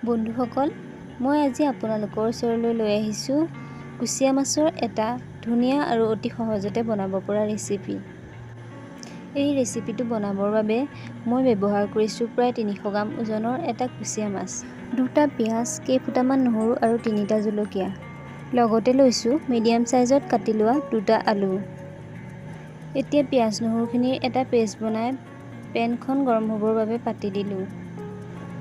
বন্ধুসকল, মই আজি আপোনালোকৰ ওচৰলৈ লৈ আহিছোঁ কুচিয়া মাছৰ এটা ধুনীয়া আৰু অতি সহজতে বনাব পৰা ৰেচিপি। এই ৰেচিপিটো বনাবৰ বাবে মই ব্যৱহাৰ কৰিছোঁ প্ৰায় 300 গ্ৰাম ওজনৰ এটা কুচিয়া মাছ, 2টা পিঁয়াজ, কেইফুটামান নহৰু আৰু 3টা জলকীয়া। লগতে লৈছোঁ মিডিয়াম চাইজত কাটি লোৱা 2টা আলু। এতিয়া পিঁয়াজ নহৰুখিনিৰ এটা পেষ্ট বনাই পেনখন গৰম হ'বৰ বাবে পাতি দিলোঁ।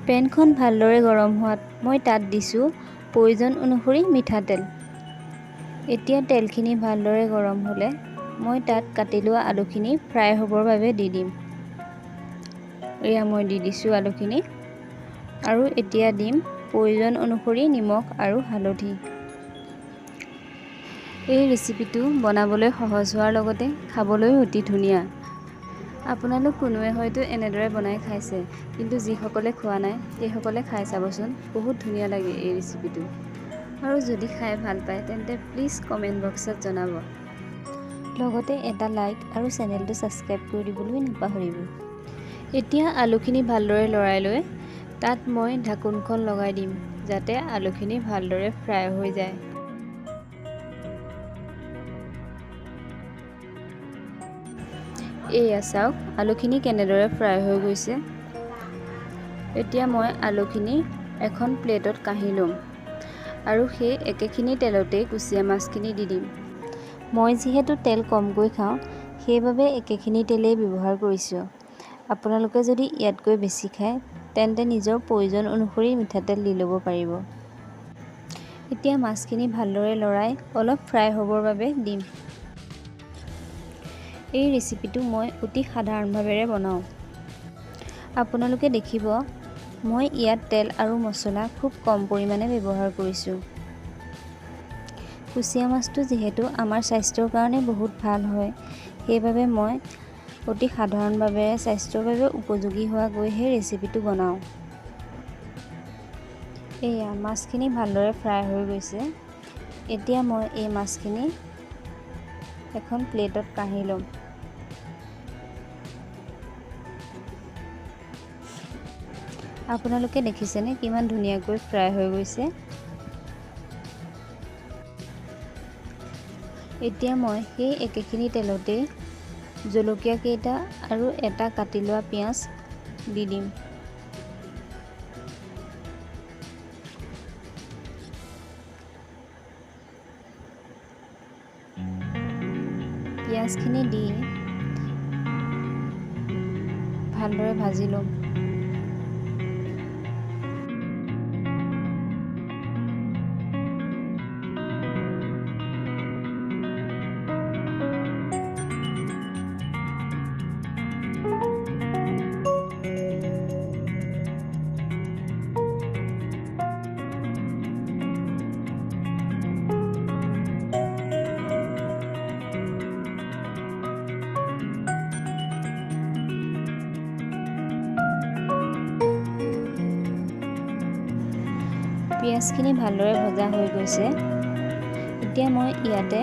পেনখন ভালদৰে গৰম হোৱাত মই তাত দিছোঁ প্ৰয়োজন অনুসৰি মিঠাতেল। এতিয়া তেলখিনি ভালদৰে গৰম হ'লে মই তাত কাটি লোৱা আলুখিনি ফ্ৰাই হ'বৰ বাবে দি দিম। এয়া মই দি দিছোঁ আলুখিনি আৰু এতিয়া দিম প্ৰয়োজন অনুসৰি নিমখ আৰু হালধি। এই ৰেচিপিটো বনাবলৈ সহজ হোৱাৰ লগতে খাবলৈ অতি ধুনীয়া। আপোনালোক কোনোৱে হয়তো এনেদৰে বনাই খাইছে, কিন্তু যিসকলে খোৱা নাই সেইসকলে খাই চাবচোন, বহুত ধুনীয়া লাগে এই ৰেচিপিটো। আৰু যদি খাই ভাল পায় তেন্তে প্লিজ কমেণ্ট বক্সত জনাব। লগতে এটা লাইক আৰু চেনেলটো ছাবস্ক্ৰাইব কৰি দিবলৈ নাপাহৰিব। এতিয়া আলুখিনি ভালদৰে লৰাই লৈ তাত মই ঢাকোনখন লগাই দিম যাতে আলুখিনি ভালদৰে ফ্ৰাই হৈ যায়। এয়া চাওক আলুখিনি কেনেদৰে ফ্ৰাই হৈ গৈছে। এতিয়া মই আলুখিনি এখন প্লেটত কাঢ়ি ল'ম আৰু সেই একেখিনি তেলতেই কুচিয়া মাছখিনি দি দিম। মই যিহেতু তেল কমকৈ খাওঁ সেইবাবে একেখিনি তেলেই ব্যৱহাৰ কৰিছোঁ। আপোনালোকে যদি ইয়াতকৈ বেছি খায় তেন্তে নিজৰ প্ৰয়োজন অনুসৰি মিঠাতেল দি ল'ব পাৰিব। এতিয়া মাছখিনি ভালদৰে লৰাই অলপ ফ্ৰাই হ'বৰ বাবে দিম। এই ৰেচিপিটো মই অতি সাধাৰণভাৱে বনাওঁ। আপোনালোকে দেখিব মই ইয়াত তেল আৰু মছলা খুব কম পৰিমাণে ব্যৱহাৰ কৰিছোঁ। কুচিয়া মাছটো যিহেতু আমাৰ স্বাস্থ্যৰ কাৰণে বহুত ভাল হয়, সেইবাবে মই অতি সাধাৰণভাৱে স্বাস্থ্যৰ বাবে উপযোগী হোৱাকৈহে ৰেচিপিটো বনাওঁ। এয়া মাছখিনি ভালদৰে ফ্ৰাই হৈ গৈছে। এতিয়া মই এই মাছখিনি এখন প্লেটত কাঢ়ি ল'ম। আপোনালোকে দেখিছেনে কিমান ধুনীয়াকৈ ফ্ৰাই হৈ গৈছে। এতিয়া মই সেই একেখিনি তেলতেই জলকীয়া কেইটা আৰু এটা কাটি লোৱা পিঁয়াজ দি দিম। পিঁয়াজখিনি দি ভালদৰে ভাজি ল'ম। পিঁয়াজখিনি ভালদৰে ভজা হৈ গৈছে। এতিয়া মই ইয়াতে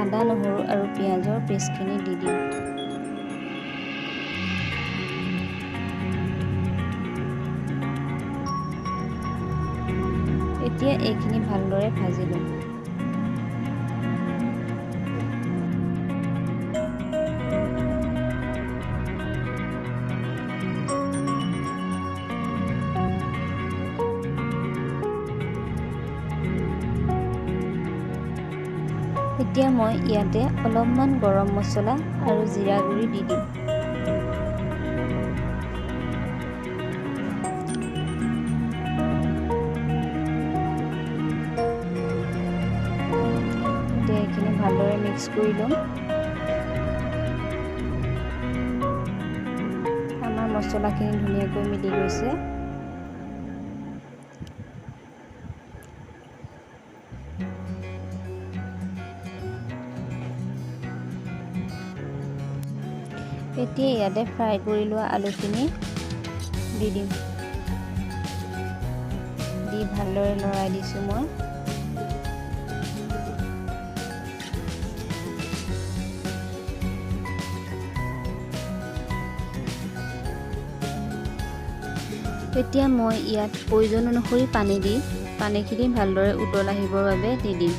আদা, নহৰু আৰু পিঁয়াজৰ পেষ্টখিনি দি দিম। এতিয়া এইখিনি ভালদৰে ভাজি ল'ম। এতিয়া মই ইয়াতে অলপমান গৰম মছলা আৰু জিৰা গুড়ি দি দিম। এতিয়া এইখিনি ভালদৰে মিক্স কৰি ল'ম। আমাৰ মছলাখিনি ধুনীয়াকৈ মিলি গৈছে। এতিয়া ইয়াতে ফ্ৰাই কৰি লোৱা আলুখিনি দি দিম। দি ভালদৰে লৰাই দিছোঁ মই। এতিয়া মই ইয়াত প্ৰয়োজন অনুসৰি পানী দি পানীখিনি ভালদৰে উতল আহিবৰ বাবে দি দিম।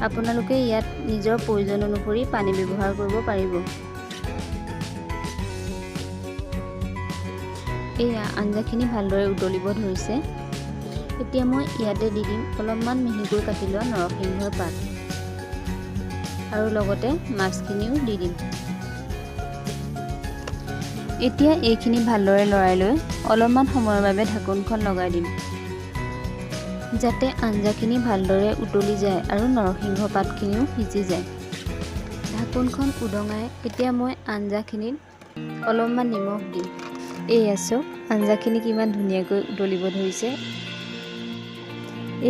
আপোনালোকে ইয়াত নিজৰ প্ৰয়োজন অনুসৰি পানী ব্যৱহাৰ কৰিব পাৰিব। এয়া আঞ্জাখিনি ভালদৰে উতলিব ধৰিছে। এতিয়া মই ইয়াতে দি দিম অলপমান মিহিকৈ কাটি লোৱা নৰসিংহৰ পাত আৰু লগতে মাছখিনিও দি দিম। এতিয়া এইখিনি ভালদৰে লৰাই লৈ অলপমান সময়ৰ বাবে ঢাকোনখন লগাই দিম, যাতে আঞ্জাখিনি ভালদৰে উতলি যায় আৰু নৰসিংহ পাতখিনিও সিজি যায়। ঢাকোনখন উদঙাই এতিয়া মই আঞ্জাখিনিত অলপমান নিমখ দিম। এয়া চাওক আঞ্জাখিনি কিমান ধুনীয়াকৈ উতলিব ধৰিছে।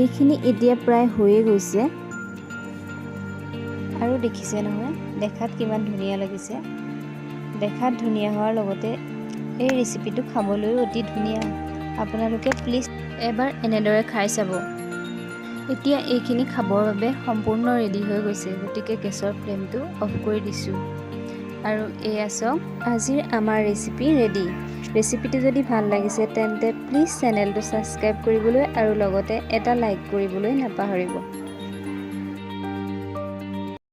এইখিনি এতিয়া প্ৰায় হৈয়ে গৈছে আৰু দেখিছে নহয় দেখাত কিমান ধুনীয়া লাগিছে। দেখাত ধুনীয়া হোৱাৰ লগতে এই ৰেচিপিটো খাবলৈও অতি ধুনীয়া। আপোনালোকে প্লিজ এবাৰ এনেদৰে খাই চাব। এতিয়া এইখিনি খাবৰ বাবে সম্পূৰ্ণ ৰেডি হৈ গৈছে, গতিকে গেছৰ ফ্লেমটো অফ কৰি দিছোঁ। আৰু এয়া চাওক আজিৰ আমাৰ ৰেচিপি ৰেডি। ৰেচিপিটো যদি ভাল লাগিছে তেন্তে প্লিজ চেনেলটো ছাবস্ক্ৰাইব কৰিবলৈ আৰু লগতে এটা লাইক কৰিবলৈ নাপাহৰিব।